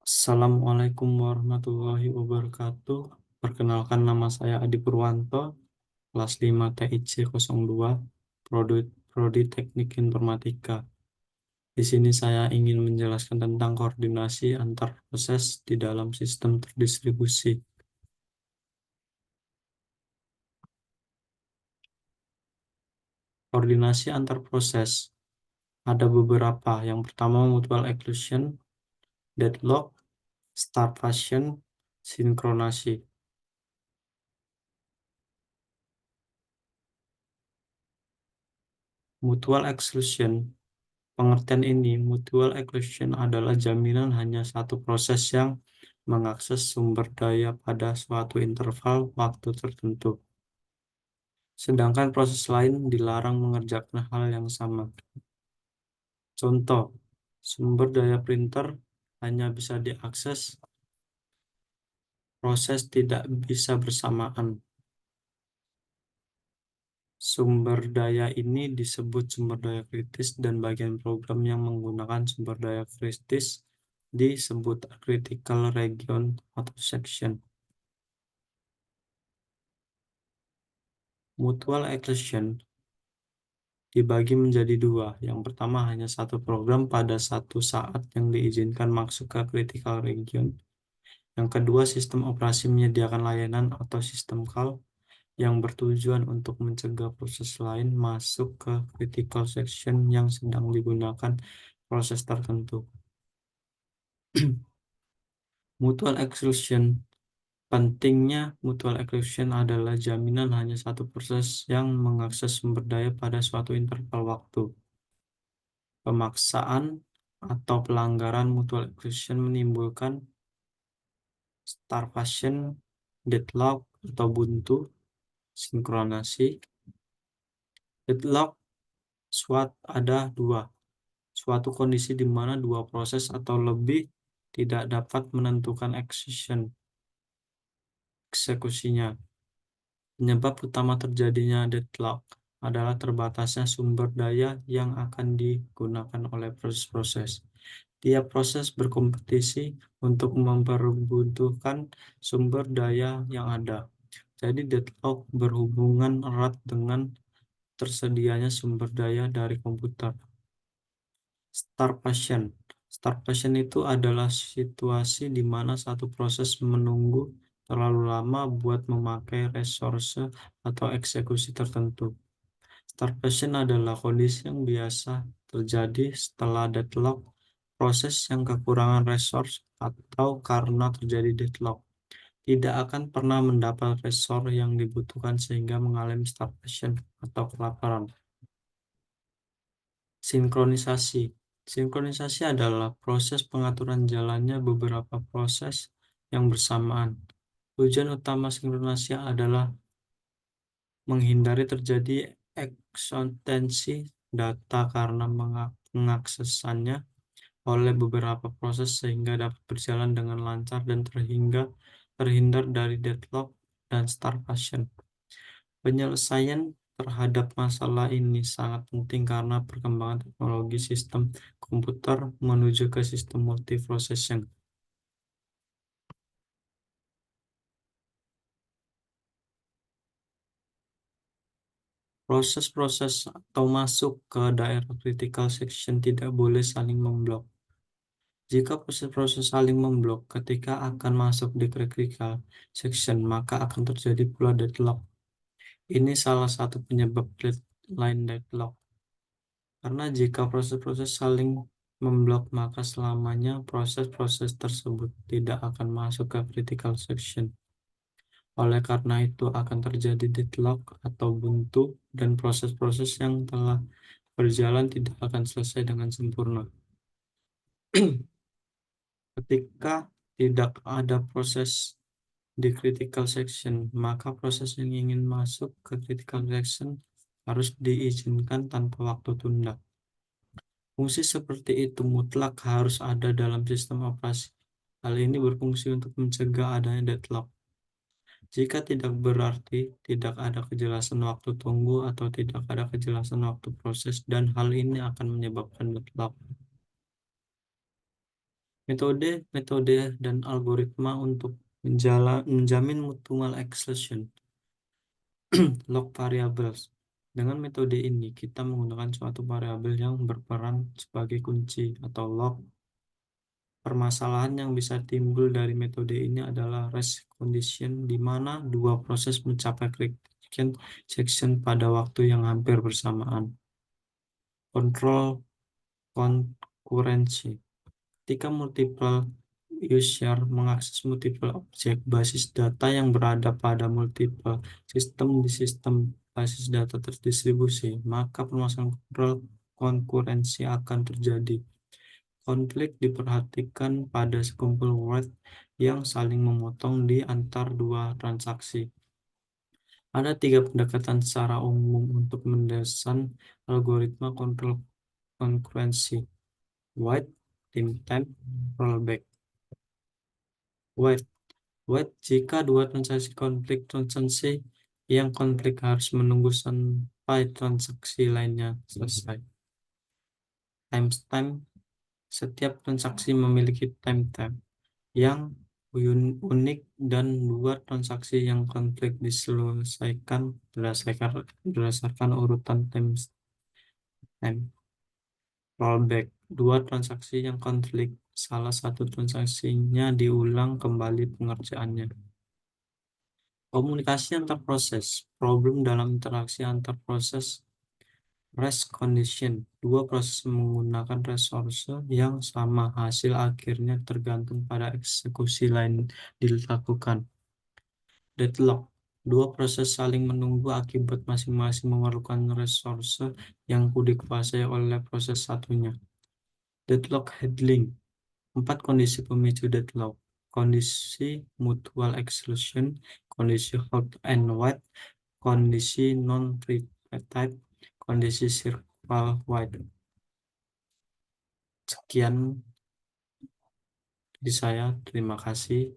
Assalamualaikum warahmatullahi wabarakatuh. Perkenalkan, nama saya Adi Purwanto, kelas 5 TIC 02, Prodi, Prodi Teknik Informatika. Di sini saya ingin menjelaskan tentang koordinasi antar proses di dalam sistem terdistribusi. Koordinasi antar proses ada beberapa. Yang pertama, mutual exclusion, deadlock, starvation, sinkronasi. Mutual exclusion. Pengertian ini, mutual exclusion adalah jaminan hanya satu proses yang mengakses sumber daya pada suatu interval waktu tertentu, sedangkan proses lain dilarang mengerjakan hal yang sama. Contoh, sumber daya printer hanya bisa diakses, proses tidak bisa bersamaan. Sumber daya ini disebut sumber daya kritis dan bagian program yang menggunakan sumber daya kritis disebut critical region atau section. Mutual exclusion dibagi menjadi dua. Yang pertama, hanya satu program pada satu saat yang diizinkan masuk ke critical region. Yang kedua, sistem operasi menyediakan layanan atau sistem call yang bertujuan untuk mencegah proses lain masuk ke critical section yang sedang digunakan proses tertentu. Mutual exclusion. Pentingnya mutual exclusion adalah jaminan hanya satu proses yang mengakses sumber daya pada suatu interval waktu. Pemaksaan atau pelanggaran mutual exclusion menimbulkan starvation, deadlock atau buntu, sinkronasi. Deadlock ada dua. Suatu kondisi di mana dua proses atau lebih tidak dapat menentukan eksekusinya. Penyebab utama terjadinya deadlock adalah terbatasnya sumber daya yang akan digunakan oleh proses-proses. Tiap proses berkompetisi untuk memperebutkan sumber daya yang ada. Jadi deadlock berhubungan erat dengan tersedianya sumber daya dari komputer. Starvation. Starvation itu adalah situasi di mana satu proses menunggu terlalu lama buat memakai resource atau eksekusi tertentu. Starvation adalah kondisi yang biasa terjadi setelah deadlock, proses yang kekurangan resource atau karena terjadi deadlock tidak akan pernah mendapat resource yang dibutuhkan sehingga mengalami starvation atau kelaparan. Sinkronisasi. Sinkronisasi adalah proses pengaturan jalannya beberapa proses yang bersamaan. Tujuan utama sinkronisasi adalah menghindari terjadi eksistensi data karena pengaksesannya oleh beberapa proses sehingga dapat berjalan dengan lancar dan terhindar dari deadlock dan starvation. Penyelesaian terhadap masalah ini sangat penting karena perkembangan teknologi sistem komputer menuju ke sistem multiprocessing. Proses-proses atau masuk ke daerah critical section tidak boleh saling memblok. Jika proses-proses saling memblok ketika akan masuk di critical section, maka akan terjadi pula deadlock. Ini salah satu penyebab line deadlock. Karena jika proses-proses saling memblok, maka selamanya proses-proses tersebut tidak akan masuk ke critical section. Oleh karena itu akan terjadi deadlock atau buntu dan proses-proses yang telah berjalan tidak akan selesai dengan sempurna. Ketika tidak ada proses di critical section, maka proses yang ingin masuk ke critical section harus diizinkan tanpa waktu tunda. Fungsi seperti itu mutlak harus ada dalam sistem operasi. Hal ini berfungsi untuk mencegah adanya deadlock. Jika tidak, berarti tidak ada kejelasan waktu tunggu atau tidak ada kejelasan waktu proses, dan hal ini akan menyebabkan deadlock. Metode dan algoritma untuk menjamin mutual exclusion log variables. Dengan metode ini, kita menggunakan suatu variabel yang berperan sebagai kunci atau log. Permasalahan yang bisa timbul dari metode ini adalah rest condition, di mana dua proses mencapai critical section pada waktu yang hampir bersamaan. Kontrol konkurensi. Ketika multiple user mengakses multiple objek basis data yang berada pada multiple sistem di sistem basis data terdistribusi, maka permasalahan kontrol konkurensi akan terjadi. Konflik diperhatikan pada sekumpul word yang saling memotong di antar dua transaksi. Ada tiga pendekatan secara umum untuk mendesain algoritma kontrol konkurensi: wait, time, rollback. Wait, jika dua transaksi konflik transaksi yang konflik harus menunggu sampai transaksi lainnya selesai. Timestamp. Setiap transaksi memiliki timestamp yang unik dan dua transaksi yang konflik diselesaikan berdasarkan urutan timestamp. Rollback. Dua transaksi yang konflik, salah satu transaksinya diulang kembali pengerjaannya. Komunikasi antar proses. Problem dalam interaksi antar proses. Rest condition. Dua proses menggunakan resource yang sama, hasil akhirnya tergantung pada eksekusi lain dilakukan. Deadlock. Dua proses saling menunggu akibat masing-masing memerlukan resource yang dikuasai oleh proses satunya. Deadlock handling. 4 kondisi pemicu deadlock. Kondisi mutual exclusion, kondisi hot and wait, kondisi non-repetitive, kondisi circle wide. Sekian dari saya, terima kasih.